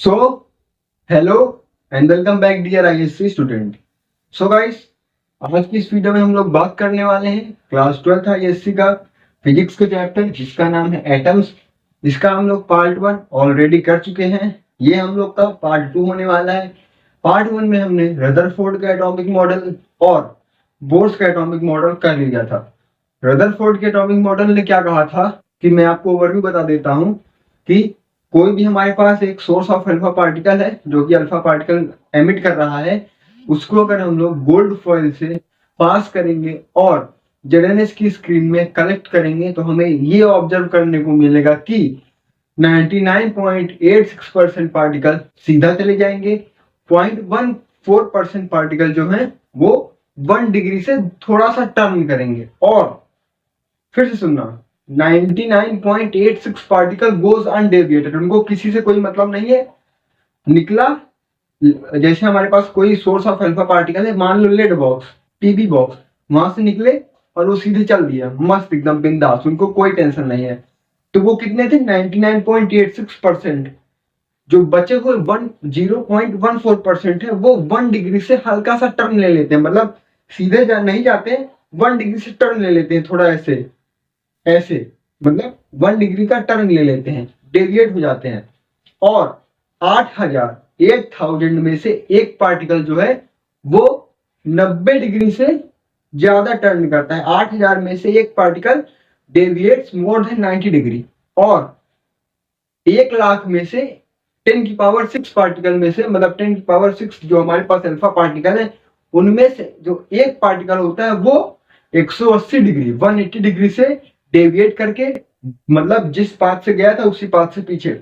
So hello and welcome back dear ISC student. So guys, आज की इस video में हम लोग बात करने वाले हैं क्लास 12 आईएससी का फिजिक्स का चैप्टर जिसका नाम है एटम्स। इसका हम लोग पार्ट 1 ऑलरेडी कर चुके हैं। ये हम लोग का पार्ट 2 होने वाला है। पार्ट 1 में हमने रदरफोर्ड का एटॉमिक मॉडल और बोर्स का एटॉमिक मॉडल कर लिया था। रदरफोर्ड के एटॉमिक मॉडल ने क्या कहा था कि मैं आपको ओवरव्यू बता देता हूं कि कोई भी हमारे पास एक सोर्स ऑफ अल्फा पार्टिकल है जो कि अल्फा पार्टिकल एमिट कर रहा है, उसको अगर हम लोग गोल्ड फॉइल से पास करेंगे और जेडएनएस की स्क्रीन में कलेक्ट करेंगे तो हमें ये ऑब्जर्व करने को मिलेगा कि 99.86% पार्टिकल सीधा चले जाएंगे। 0.14% पार्टिकल जो है वो 1 डिग्री से थोड़ा सा टर्न करेंगे। और फिर से सुनना, 99.86 पार्टिकल गोज अनडेविएटेड, उनको किसी से कोई मतलब नहीं है। निकला जैसे हमारे पास कोई सोर्स ऑफ अल्फा पार्टिकल है, मान लो लेड बॉक्स, टीबी बॉक्स, वहां से निकले और वो सीधे चल दिया मस्त एकदम बिंदास, उनको कोई टेंशन नहीं है। तो वो कितने थे? 99.86%। जो बचे हुए 0.14% है वो 1 डिग्री से हल्का सा टर्न ले लेते हैं, मतलब सीधे नहीं जाते, 1 डिग्री से टर्न ले लेते हैं, थोड़ा ऐसे ऐसे, मतलब 1 डिग्री का टर्न ले लेते हैं, डेविएट हो जाते हैं। और 8000 में से एक पार्टिकल जो है वो 90 डिग्री से ज्यादा टर्न करता है। 8000 में से एक particle deviates more than 90 degree. और 1,00,000 में से 10⁶ पार्टिकल में से, मतलब 10⁶ जो हमारे पास अल्फा पार्टिकल है उनमें से जो एक पार्टिकल होता है वो 180 डिग्री 180 डिग्री से डेविएट करके, मतलब जिस पाथ से गया था उसी पाथ से पीछे।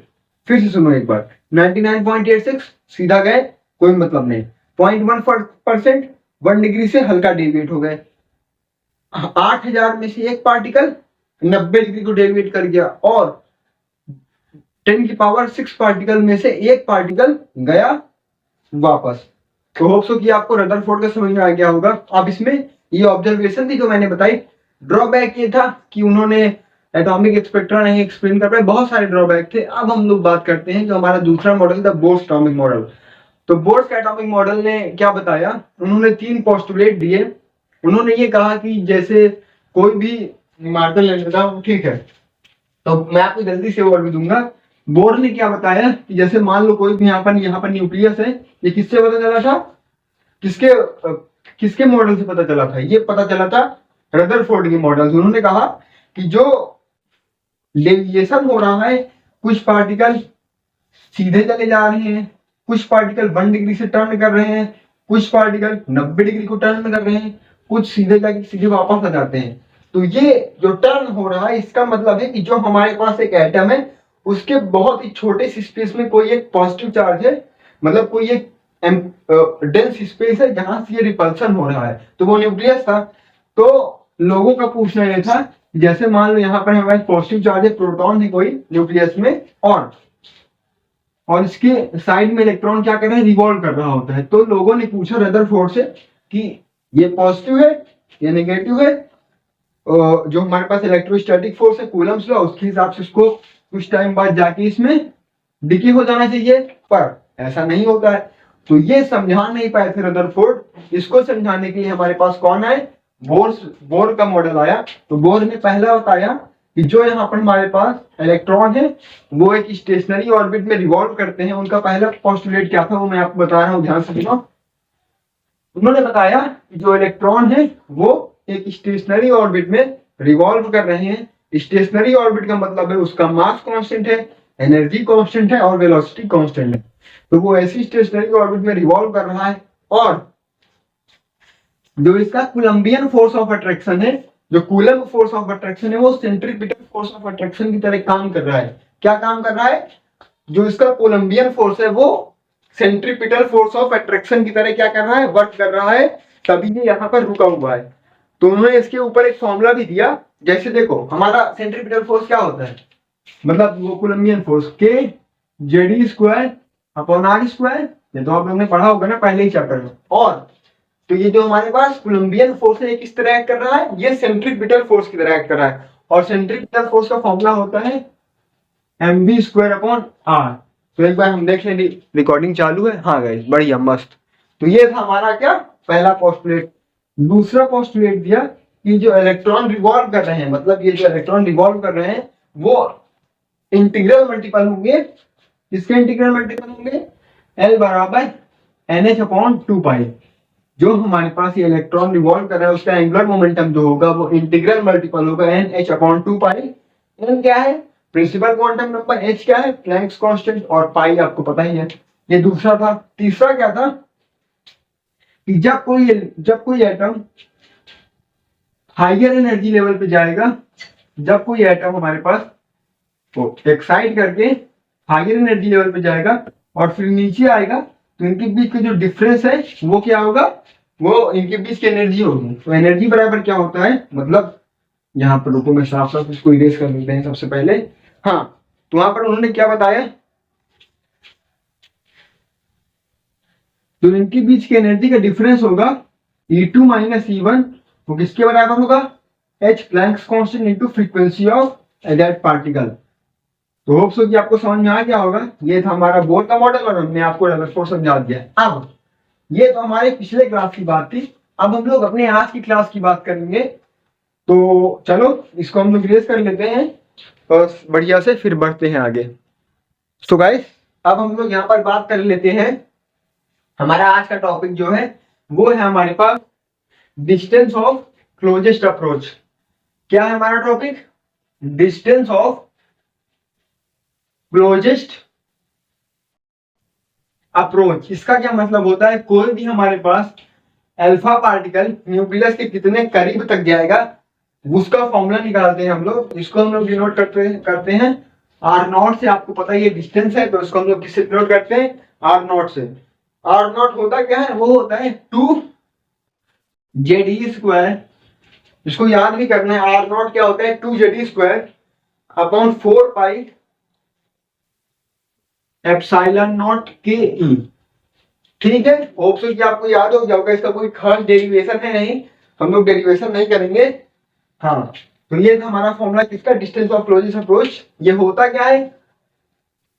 फिर से सुनो एक बार, 99.86 सीधा गए, कोई मतलब नहीं। 0.1% 1 डिग्री से हल्का डेविएट हो गए। 8000 में से एक पार्टिकल 90 डिग्री को डेविएट कर गया और 10⁶ पार्टिकल में से एक पार्टिकल गया वापस। तो होप सो कि आपको रदरफोर्ड का समझ में आ गया होगा। अब इसमें ये ऑब्जर्वेशन थी जो मैंने बताई। ड्रॉबैक ये था कि उन्होंने एटॉमिक स्पेक्ट्रा नहीं एक्सप्लेन कर पाए, बहुत सारे ड्रॉबैक थे। अब हम लोग बात करते हैं जो हमारा दूसरा मॉडल था, बोर्स एटॉमिक मॉडल। तो बोर्स का एटॉमिक मॉडल ने क्या बताया? उन्होंने 3 पोस्टुलेट दिए। उन्होंने ये कहा कि जैसे कोई भी मार्कर ले लेता हूं, ठीक है, तो मैं आपको जल्दी से ओवरव्यू दूंगा। बोर्ड ने क्या बताया कि जैसे मान लो कोई भी यहाँ पर न्यूक्लियस है, ये किससे पता चला था? किसके किसके मॉडल से पता चला था? ये पता चला था रदरफोर्ड के मॉडल से। उन्होंने कहा कि जो डेविएशन हो रहा है, कुछ पार्टिकल सीधे चले जा रहे हैं, कुछ पार्टिकल 1 डिग्री से टर्न कर रहे हैं, कुछ पार्टिकल 90 डिग्री को टर्न कर रहे हैं, कुछ सीधे जाके सीधे वापस आ जाते हैं। तो ये जो टर्न हो रहा है इसका मतलब है कि जो हमारे पास एक एटम है उसके बहुत ही छोटे से स्पेस में कोई एक पॉजिटिव चार्ज है, मतलब कोई एक डेंस स्पेस है जहां से ये रिपल्सन हो रहा है, तो वो न्यूक्लियस था। तो लोगों का पूछना यह था, जैसे मान लो यहाँ पर हमारे पॉजिटिव चार्ज है, प्रोटॉन है कोई न्यूक्लियस में, और इसके साइड में इलेक्ट्रॉन क्या कर रहे हैं? रिवॉल्व कर रहा होता है। तो लोगों ने पूछा रदरफोर्ड से कि ये पॉजिटिव है या नेगेटिव है। जो हमारे पास इलेक्ट्रोस्टैटिक फोर्स है कूलम्स लॉ, उसके हिसाब से उसको कुछ टाइम बाद जाके इसमें डिके हो जाना चाहिए, पर ऐसा नहीं होता है। तो ये समझा नहीं पाए थे रदरफोर्ड। इसको समझाने के लिए हमारे पास कौन आए? बोर का मॉडल आया। तो बोर ने पहला बताया कि जो यहाँ पर हमारे पास इलेक्ट्रॉन है वो एक स्टेशनरी ऑर्बिट में रिवॉल्व करते हैं। उनका पहला पोस्टुलेट क्या था वो मैं आपको बता रहा हूँ, ध्यान से सुनो। उन्होंने बताया कि जो इलेक्ट्रॉन है वो एक स्टेशनरी ऑर्बिट में रिवॉल्व कर रहे हैं। स्टेशनरी ऑर्बिट का मतलब है उसका मास कांस्टेंट है, एनर्जी कांस्टेंट है और वेलोसिटी कांस्टेंट है। तो वो ऐसी स्टेशनरी ऑर्बिट में रिवॉल्व कर रहा है। और जो इसका कूलम्बियन फोर्स ऑफ अट्रैक्शन है, जो कूलम फोर्स ऑफ अट्रैक्शन है, वो सेंट्रीपिटल फोर्स ऑफ अट्रैक्शन की तरह काम कर रहा है। क्या काम कर रहा है? जो इसका कोलंबियन फोर्स है वो सेंट्रीपिटल फोर्स ऑफ अट्रैक्शन की तरह क्या कर रहा है? वर्क कर रहा है, तभी ये यहाँ पर रुका हुआ है। तो उन्होंने इसके ऊपर एक फॉर्मूला भी दिया। जैसे देखो, हमारा सेंट्रीपिटल फोर्स क्या होता है, मतलब वो कोलंबियन फोर्स K/(Z)² ये तो आप लोगों ने पढ़ा होगा ना पहले ही चैप्टर में। और तो ये जो हमारे पास कोलंबियन फोर्स है ये किस तरह एक्ट कर रहा है? ये सेंट्रीपिटल फोर्स की तरह एक्ट कर रहा है। और सेंट्रीपिटल फोर्स का फॉर्मूला होता है mv²/r। तो एक बार हम देख लें रिकॉर्डिंग चालू है। हाँ गाइस, बढ़िया, मस्त। तो ये था हमारा क्या, पहला पोस्टुलेट। दूसरा पोस्टुलेट दिया कि जो इलेक्ट्रॉन रिवॉल्व कर रहे हैं, मतलब ये जो इलेक्ट्रॉन रिवॉल्व कर रहे हैं वो इंटीग्रल मल्टीपल होंगे। किसके इंटीग्रल मल्टीपल होंगे? L बराबर NH अपॉन 2 पाई। जो हमारे पास ये इलेक्ट्रॉन रिवॉल्व कर रहा है उसका एंगुलर मोमेंटम जो होगा वो इंटीग्रल मल्टीपल होगा NH अपॉन 2 पाई। N क्या है? Principal quantum number. H क्या है? Planck's constant. और पाई आपको पता ही है। ये दूसरा था। तीसरा क्या था कि जब कोई एटम हाइयर एनर्जी लेवल पे जाएगा, जब कोई एटम हमारे पास तो एक्साइट करके हाइयर एनर्जी लेवल पे जाएगा और फिर नीचे आएगा, तो इनके बीच का जो डिफरेंस है वो क्या होगा? वो इनके बीच की एनर्जी होगी। तो एनर्जी बराबर क्या होता है, मतलब यहाँ पर रुको मैं साफ साफ इसको इरेज कर लेते हैं सबसे पहले। हाँ, तो वहां पर उन्होंने क्या बताया, तो इनके बीच की एनर्जी का डिफरेंस होगा E2 माइनस E1। वो किसके बराबर होगा? H Planck's constant into frequency of that particle. तो होप सो कि आपको समझ में आ गया होगा। ये था हमारा बोर का मॉडल और हमने आपको रदरफोर्ड समझा दिया। अब ये तो हमारे पिछले क्लास की बात थी। अब हम लोग अपने आज की क्लास की बात करेंगे। तो चलो इसको हम लोग रेस कर लेते हैं और बढ़िया से फिर बढ़ते हैं आगे। सो गाइस, अब हम लोग यहाँ पर बात कर लेते हैं। हमारा आज का टॉपिक जो है वो है हमारे पास डिस्टेंस ऑफ क्लोजेस्ट अप्रोच। क्या है हमारा topic? Distance of closest approach. इसका क्या मतलब होता है? कोई भी हमारे पास अल्फा पार्टिकल न्यूक्लियस के कितने करीब तक जाएगा उसका फॉर्मूला निकालते हैं हम लोग। इसको हम लोग डिनोट करते हैं R0 से। आपको पता है ये डिस्टेंस है, तो इसको हम लोग किससे डिनोट करते हैं? R0 से। R0 होता क्या है? वो होता है 2ZE²। इसको याद भी करना है। R0 क्या होता है? 2ZE² upon 4 pi epsilon not KE। ठीक है, होप सो कि आपको याद हो गया होगा। इसका कोई खास डेरिवेशन है नहीं, हम लोग डेरिवेशन नहीं करेंगे। हाँ, तो ये था हमारा फॉर्मूला किसका? Distance of closest approach. ये होता क्या है,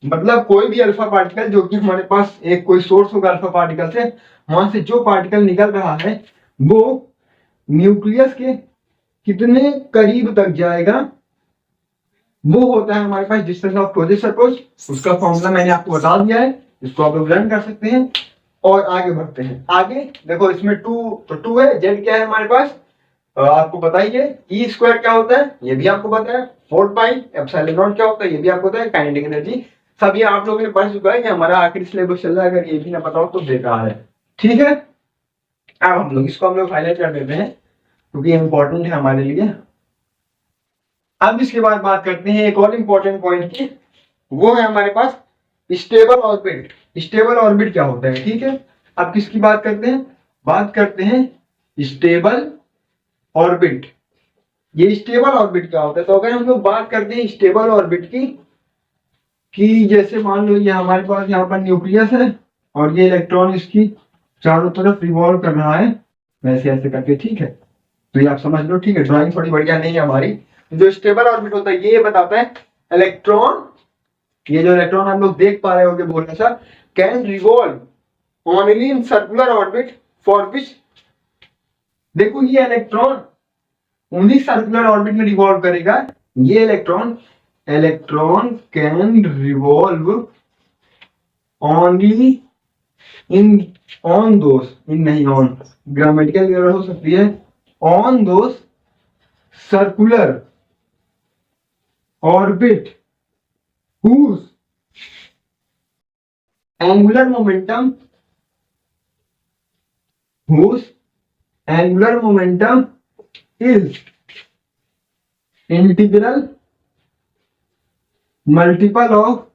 मतलब कोई भी अल्फा पार्टिकल जो कि हमारे पास एक कोई सोर्स होगा अल्फा पार्टिकल से, वहां से जो पार्टिकल निकल रहा है वो न्यूक्लियस के कितने करीब तक जाएगा, वो होता है हमारे पास डिस्टेंस ऑफ क्लोजेस्ट अप्रोच। उसका फॉर्मूला मैंने आपको बता दिया है, इसको आप लोग लर्न कर सकते हैं। और आगे बढ़ते हैं। आगे देखो, इसमें 2 है। जेड क्या है हमारे पास? आपको पता ही है। E² क्या होता है ये भी आपको पता है। 4 पाई एप्सिलॉन नॉट क्या होता है ये भी आपको पता है। काइनेटिक एनर्जी सब ये आप लोगों ने पढ़ चुका है। कि हमारा आखिरी सिलेबस चल रहा है, अगर ये भी ना पता हो तो बेकार है। ठीक है, अब हम लोग इसको हाईलाइट कर देते हैं क्योंकि इंपॉर्टेंट है हमारे लिए। अब इसके बाद बात करते हैं एक और इंपॉर्टेंट पॉइंट की, वो है हमारे पास स्टेबल ऑर्बिट। स्टेबल ऑर्बिट क्या होता है? ठीक है, अब किसकी बात करते हैं? बात करते हैं स्टेबल ऑर्बिट। ये स्टेबल ऑर्बिट क्या होता है? तो अगर हम लोग बात करते हैं स्टेबल ऑर्बिट की, कि जैसे मान लो ये हमारे पास यहाँ पर न्यूक्लियस है और ये इलेक्ट्रॉन इसकी चारों तरफ रिवॉल्व कर रहा है वैसे ऐसे करके। ठीक है, तो ये आप समझ लो। ठीक है, ड्राइंग थोड़ी बढ़िया नहीं है हमारी। जो स्टेबल ऑर्बिट होता है ये बताता है इलेक्ट्रॉन, ये जो इलेक्ट्रॉन आप लोग देख पा रहे होंगे बोलना सा, can revolve only in circular orbit for which. देखो ये इलेक्ट्रॉन ओनली सर्कुलर ऑर्बिट में रिवॉल्व करेगा। ये electron can revolve only in on those, in नहीं ऑन, ग्रामेटिकल एरर हो सकती है, on those circular orbit whose angular momentum is integral multiple of,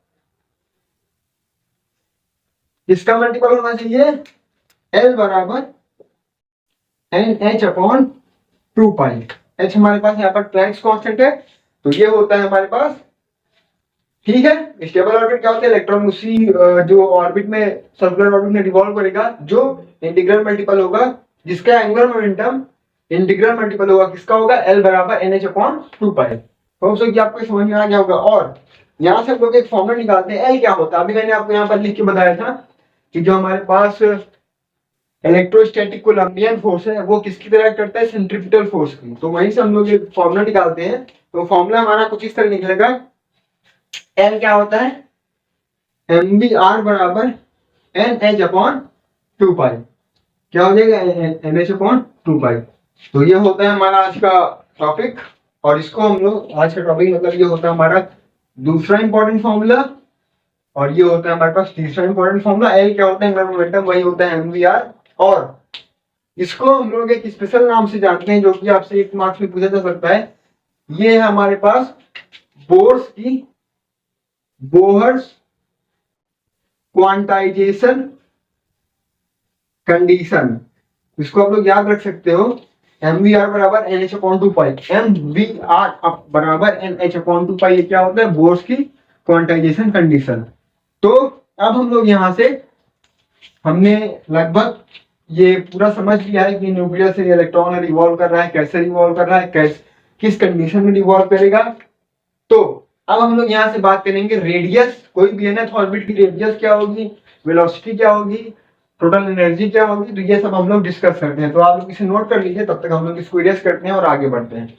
इसका मल्टीपल होना चाहिए L बराबर NH अपॉन 2 पाई। H हमारे पास यहाँ पर प्लैंक्स कांस्टेंट है, तो ये होता है हमारे पास। ठीक है, स्टेबल ऑर्बिट क्या होता है? इलेक्ट्रॉन उसी जो ऑर्बिट में सर्कुलर ऑर्बिट में रिवॉल्व करेगा जो इंटीग्रल मल्टीपल होगा, जिसका एंगुलर मोमेंटम इंटीग्रल मल्टीपल होगा किसका होगा? L बराबर NH अपॉन 2 पाई। होप सो कि आपको समझ में आ गया होगा। और यहाँ से हम लोग एक फॉर्मूला निकालते हैं। एल क्या होता है, अभी मैंने आपको यहाँ पर लिख के बताया था कि जो हमारे पास इलेक्ट्रोस्टैटिक कोलम्बियन फोर्स है वो किसकी तरह करता है, सेंट्रीपिटल फोर्स की। तो वहीं से हम लोग एक फॉर्मूला निकालते हैं। तो फॉर्मूला हमारा कुछ इस तरह निकलेगा, एल क्या होता है, एम बी आर बराबर एन एच अपॉन 2 पाई। क्या हो जाएगा, एन एच अपॉन 2 पाई। तो ये होता है हमारा आज का टॉपिक, और इसको हम लोग आज का टॉपिक मतलब ये होता है हमारा दूसरा इंपॉर्टेंट फॉर्मूला, और ये होता है हमारे पास तीसरा इंपॉर्टेंट फॉर्मूला। एल क्या होता है, एंगुलर मोमेंटम, वही होता है एमवीआर। और इसको हम लोग एक स्पेशल नाम से जानते हैं जो कि आपसे 1 मार्क्स में पूछा जा सकता है। ये है हमारे पास बोर्स की बोहर्स क्वांटाइजेशन कंडीशन। इसको आप लोग याद रख सकते हो, एम वी आर बराबर N H upon 2 pi. M V R बराबर एन एच अपॉन 2 पाई, ये क्या होता है, बोर्स की क्वांटाइजेशन कंडीशन। तो अब हम लोग यहाँ से हमने लगभग ये पूरा समझ लिया है कि न्यूक्लियस से इलेक्ट्रॉन रिवॉल्व कर रहा है, कैसे रिवॉल्व कर रहा है, किस कंडीशन में रिवॉल्व करेगा। तो अब हम लोग यहाँ से बात करेंगे रेडियस, कोई भी nth ऑर्बिट की रेडियस क्या होगी, वेलोसिटी क्या होगी, टोटल एनर्जी क्या होगी। तो ये सब हम लोग डिस्कस करते हैं। तो आप लोग इसे नोट कर लीजिए, तब तक हम लोग इसको इरेज करते हैं और आगे बढ़ते हैं।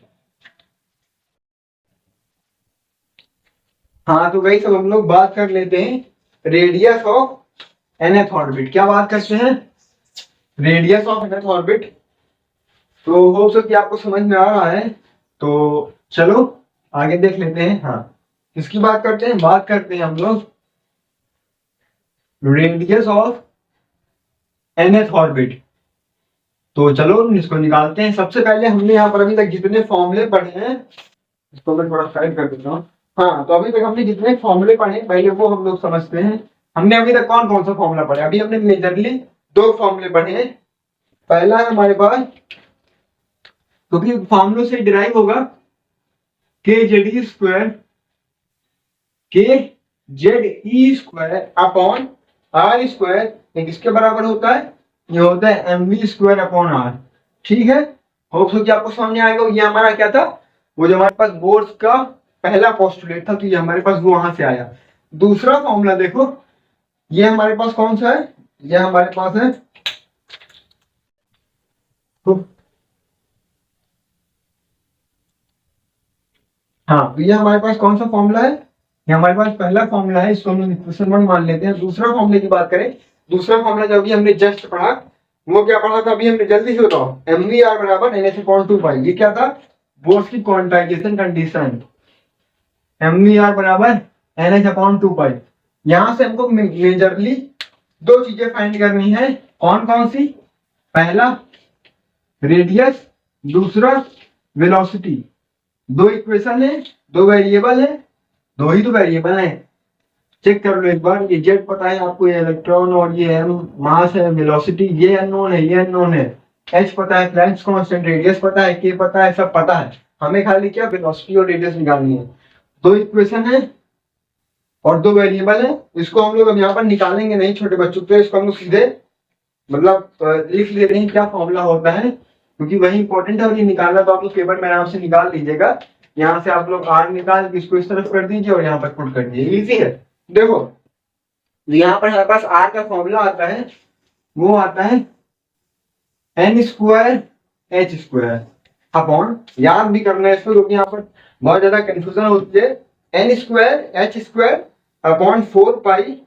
हाँ तो वही सब हम लोग बात कर लेते हैं, रेडियस ऑफ nth ऑर्बिट। क्या बात करते हैं, रेडियस ऑफ nth ऑर्बिट। तो होप सो कि आपको समझ में आ रहा है। तो चलो आगे देख लेते हैं। हाँ किसकी बात करते हैं, बात करते हैं हम लोग रेडियस ऑफ nth ऑर्बिट। तो चलो इसको निकालते हैं। सबसे पहले हमने यहाँ पर अभी तक जितने फॉर्मूले पढ़े हैं, इसको मैं थोड़ा साइड कर देता हूँ। हाँ तो अभी तक हमने जितने फॉर्मूले पढ़े पहले वो हम लोग समझते हैं। हमने अभी तक कौन कौन सा फॉर्मूला पढ़ा, अभी हमने मेजरली 2 फॉर्मूले पढ़े हैं। पहला है हमारे पास, क्योंकि फॉर्मूलों से डिराइव होगा, K Z E square, K Z E square upon R square, ये किसके बराबर होता है, ये होता है M V square upon R. ठीक है, होप सो कि आपको समझ में आएगा। ये हमारा क्या था, वो जो हमारे पास बोर्स का पहला पोस्टुलेट था, तो ये हमारे पास वो वहां से आया। दूसरा फॉर्मूला देखो, ये हमारे पास कौन सा है, ये हमारे पास है हाँ, तो ये हमारे पास कौन सा फॉर्मूला है, ये हमारे पास पहला फॉर्मूला है, इसको हम लोग इक्वेशन 1 मान लेते हैं। दूसरा फॉर्मूले की बात करें, दूसरा फॉर्मूला जो अभी हमने जस्ट पढ़ा, वो क्या पढ़ा था, अभी हमने जल्दी से बताओ, एम वी आर बराबर एन एच अपॉन 2 पाई। ये क्या था, बोर्स की quantisation condition, M V R बराबर एन एच अपॉन 2 पाई। यहां से हमको मेजरली 2 चीजें फाइंड करनी है। कौन कौन सी, पहला रेडियस, दूसरा वेलोसिटी। 2 इक्वेशन है, 2 वेरिएबल है, 2 ही तो वेरिएबल है। चेक कर लो एक बार, ये जेड पता है आपको, ये इलेक्ट्रॉन, और ये एम मास है, वेलोसिटी ये अननोन है, ये अननोन है। एच पता है, प्लैंक्स कांस्टेंट, रेडियस पता है, के पता है, सब पता है। हमें खाली क्या वेलोसिटी और रेडियस निकालनी है। 2 इक्वेशन है और 2 वेरिएबल है। इसको हम लोग अब यहाँ पर निकालेंगे नहीं छोटे बच्चों पे, इसको हम लोग सीधे मतलब लिख ले रहे हैं क्या फॉर्मूला होता है, क्योंकि वही इंपॉर्टेंट है। और ये निकालना तो आप लोग पेपर में आराम से निकाल लीजिएगा। यहाँ से आप लोग आर निकाल के इसको इस तरफ कर दीजिए और यहाँ पर पुट कर दीजिए, इजी है। देखो यहाँ पर हमारे पास आर का फॉर्मूला आता है, वो आता है N square H square upon, याद भी करना है इसको क्योंकि यहाँ पर बहुत ज्यादा कंफ्यूजन होती है। N square H square upon 4 pi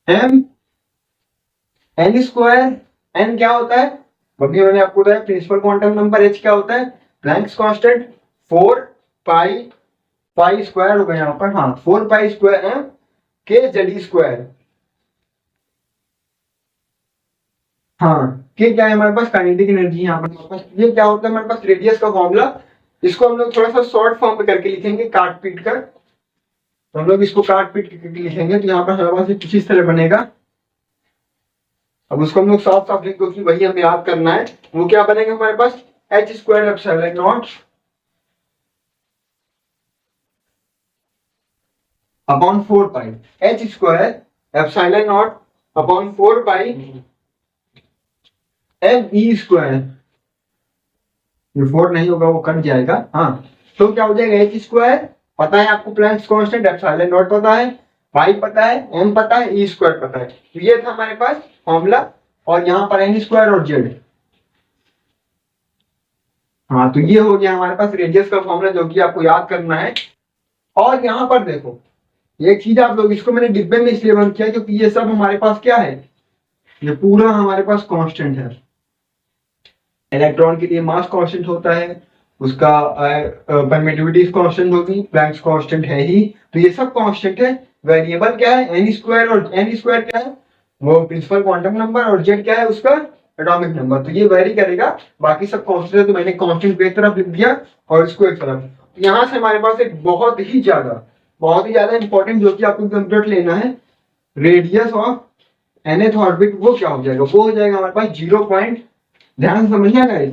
M N square. एन क्या होता है, अभी मैंने आपको बताया प्रिंसिपल क्वांटम नंबर, एच क्या होता है प्लैंक्स कांस्टेंट, 4 पाई, पाई स्क्वायर होगा यहाँ पर, हाँ 4 पाई स्क्वायर एम के जेड स्क्वायर। हाँ के क्या है हमारे पास, काइनेटिक एनर्जी। यहाँ पर हमारे पास ये क्या होता है, हमारे पास रेडियस का फॉर्मूला। इसको हम लोग थोड़ा सा शॉर्ट फॉर्म में करके लिखेंगे, काट पीट कर। तो हम लोग इसको काट पीट करके लिखेंगे, तो यहाँ पर हमारे पास कुछ इस तरह बनेगा। अब उसको हम लोग साफ साफ लिख दो कि वही हमें याद करना है। वो क्या बनेगा हमारे पास, H square epsilon not upon 4 pi, H square epsilon not upon 4 pi M E square. ये 4 नहीं होगा, वो कट जाएगा। हाँ तो क्या हो जाएगा एच स्क्वायर, पता है आपको प्लैंक्स कांस्टेंट, एप्सिलॉन नॉट पता है, पाई पता है, एम पता है, ई स्क्वायर पता है। तो ये था हमारे पास फॉर्मूला, और यहाँ पर एन स्क्वायर और जेड। हाँ तो ये हो गया हमारे पास रेडियस का फॉर्मूला जो कि आपको याद करना है। और यहाँ पर देखो एक चीज आप लोग, इसको मैंने डिब्बे में इसलिए बंद किया क्योंकि ये सब हमारे पास क्या है, ये पूरा हमारे पास कांस्टेंट है। इलेक्ट्रॉन के लिए मास कांस्टेंट होता है, उसका परमिटिविटी कांस्टेंट होगी, प्लैंक्स कांस्टेंट है ही, तो ये सब कांस्टेंट है। वेरिएबल क्या है एन स्क्वायर, और एन स्क्वायर क्या है वो प्रिंसिपल क्वांटम नंबर, और जेड क्या है उसका एटॉमिक नंबर। तो ये वेरी करेगा, बाकी सब कांस्टेंट है, तो मैंने कांस्टेंट को एक तरफ लिख दिया और इसको एक तरफ। यहाँ से हमारे पास एक बहुत ही ज्यादा इंपॉर्टेंट जो कि आपको कंप्यूटर लेना है, रेडियस ऑफ nth ऑर्बिट, वो क्या हो जाएगा, वो हो जाएगा हमारे पास 0 पॉइंट। ध्यान से समझना गाइस,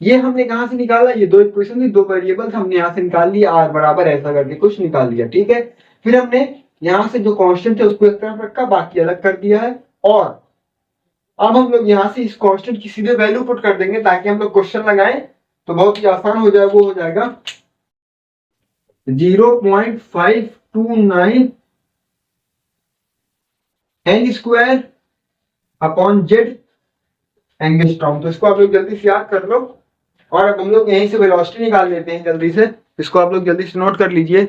ये हमने कहां से निकाला, ये दो इक्वेशन थी, दो वेरिएबल्स हमने यहाँ से निकाल लिया, आर बराबर ऐसा करके कुछ निकाल लिया, ठीक है। फिर हमने यहाँ से जो कांस्टेंट है उसको एक तरफ रखा, बाकी अलग कर दिया है। और अब हम लोग यहाँ से इस कांस्टेंट की सीधे वैल्यू पुट कर देंगे ताकि हम लोग क्वेश्चन लगाएं तो बहुत ही आसान हो जाए। वो हो जाएगा 0.529 N square upon Z angstrom. तो इसको आप लोग जल्दी से याद कर लो। और अब हम लोग यहीं से वेलोसिटी निकाल लेते हैं जल्दी से, इसको आप लोग जल्दी से नोट कर लीजिए।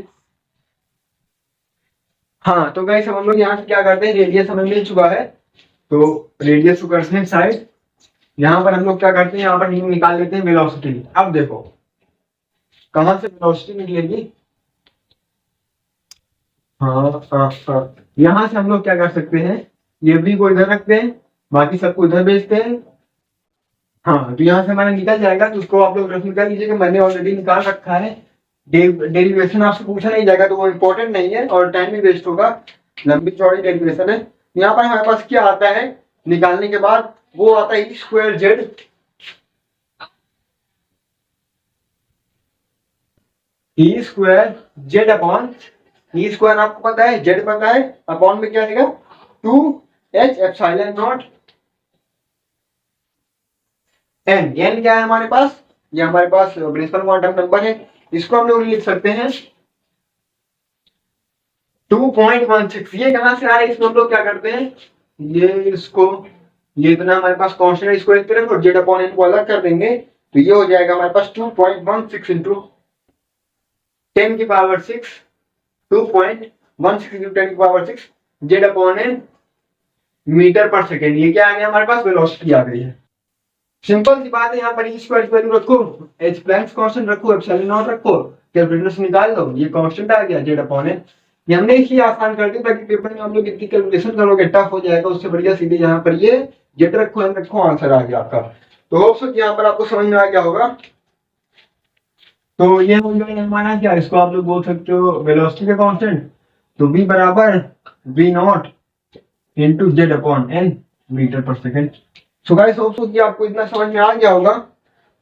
हाँ तो गाइस हम लोग यहाँ से क्या करते हैं, रेडियस हमें मिल चुका है, तो रेडियस को करते हैं साइड। यहाँ पर हम लोग क्या करते हैं, यहाँ पर निकाल लेते हैं वेलोसिटी। अब देखो कहां से वेलोसिटी निकलेगी, हाँ यहाँ से हम लोग क्या कर सकते हैं, ये भी को इधर रखते हैं, बाकी सबको इधर भेजते हैं। हाँ तो यहाँ से हमारा निकल जाएगा, तो उसको आप लोग रफ निकाल लीजिएगा, मैंने ऑलरेडी निकाल रखा है। डेरिवेशन आपसे पूछा नहीं जाएगा तो वो इम्पोर्टेंट नहीं है और टाइम भी वेस्ट होगा, लंबी चौड़ी डेरिवेशन है। यहाँ पर हमारे पास क्या आता है निकालने के बाद, वो आता है E square Z, E square Z upon, E square आपको पता है, जेड पता है, अपॉन में क्या आएगा 2h epsilon not an. N क्या है हमारे पास, ये हमारे पास प्रिंसिपल क्वांटम नंबर है, इसको हम लोग लिख सकते हैं 2.16। ये कहां से आ रहा है, इसमें हम लोग क्या करते हैं, ये इसको, ये इतना हमारे पास कांस्टेंट है, इसको एक तरफ और जेड अपॉन एन को अलग कर देंगे, तो ये हो जाएगा हमारे पास 2.16 इंटू 10 की पावर 6, 2.16 इंटू 10 की power 6 Z upon N metre पर सेकेंड। ये क्या आ गया हमारे पास, वेलोसिटी आ गई है। सिंपल सी बात है, यहाँ पर ई स्क्वायर की वैल्यू रखो, एच प्लैंक्स कांस्टेंट रखो, एप्सिलॉन नॉट रखो, कैलकुलेटर से निकाल लो, ये कांस्टेंट आ गया जेड अपॉन एन। ये हमने इसलिए आसान कर दिया ताकि पेपर में हम लोग इतनी कैलकुलेशन करोगे टफ हो जाएगा, उससे बढ़िया सीधे यहाँ पर ये जेड रखो, एन रखो, आंसर आ गया आपका। तो होप सो यहाँ पर आपको समझ में आ गया होगा। तो ये हो गया हमारा क्या, इसको आप लोग बोल सकते हो वेलोसिटी का कांस्टेंट, तो v बराबर v not into Z upon N metre पर second. So guys hope so कि आपको इतना समझ में आ गया होगा।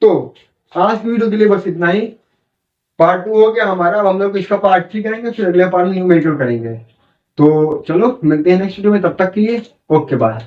तो आज की वीडियो के लिए बस इतना ही, पार्ट 2 हो गया हमारा, अब हम लोग इसका पार्ट 3 करेंगे, फिर अगले पार्ट में न्यूमेरिकल करेंगे। तो चलो मिलते हैं नेक्स्ट वीडियो में, तब तक के लिए ओके बाय।